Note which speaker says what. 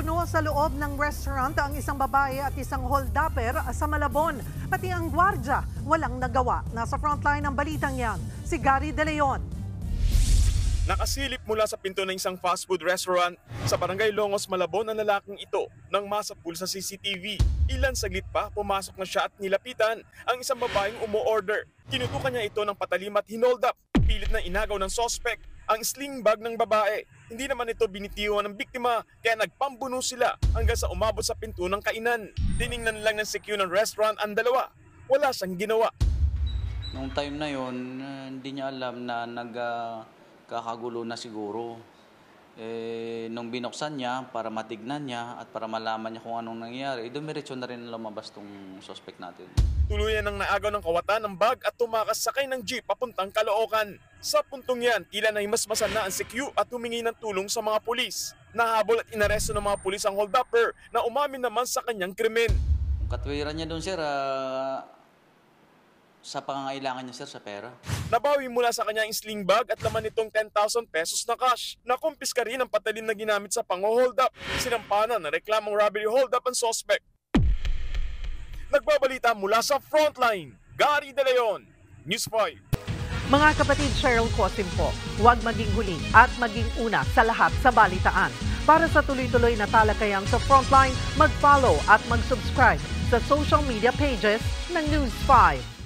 Speaker 1: Napuno sa loob ng restaurant ang isang babae at isang holdupper sa Malabon. Pati ang gwardya walang nagawa. Nasa frontline ng balitang yan, si Gary De Leon.
Speaker 2: Nakasilip mula sa pinto ng isang fast food restaurant sa Barangay Longos, Malabon ang lalaking ito nang masapul sa CCTV. Ilan saglit pa, pumasok na siya at nilapitan ang isang babaeng umu-order. Tinutukan niya ito ng patalim at hinold up. Pilit na inagaw ng suspect ang sling bag ng babae. Hindi naman ito binitiwan ng biktima kaya nagpambuno sila hanggang sa umabot sa pinto ng kainan. Tiningnan lang ng CQ ng restaurant ang dalawa. Wala siyang ginawa.
Speaker 3: Noong time na yon, hindi niya alam na nagkakagulo na siguro. Nung binuksan niya para matignan niya at para malaman niya kung anong nangyayari, dumiretso na rin lumabas tong suspect natin.
Speaker 2: Tuluyan ng naagaw ng kawatan ng bag at tumakas sakay ng jeep papuntang Caloocan. Sa puntong yan, tila nahimasmasan na ang CQ at humingi ng tulong sa mga pulis. Nahabol at inaresto ng mga pulis ang holdupper na umamin naman sa kanyang krimen.
Speaker 3: Ang katwiran niya doon, sir, sa pangangailangan niya, sir, sa pera.
Speaker 2: Nabawi mula sa kanya ang sling bag at laman nitong 10,000 pesos na cash. Nakumpiska rin ang patalim na ginamit sa pang-hold up. Sinampanan na reklamong robbery hold up ang suspect. Nagbabalita mula sa frontline, Gary De Leon, News 5.
Speaker 1: Mga kapatid, Cheryl Cosim po, huwag maging huli at maging una sa lahat sa balitaan. Para sa tuloy-tuloy na talakayan sa frontline, mag-follow at mag-subscribe sa social media pages ng News 5.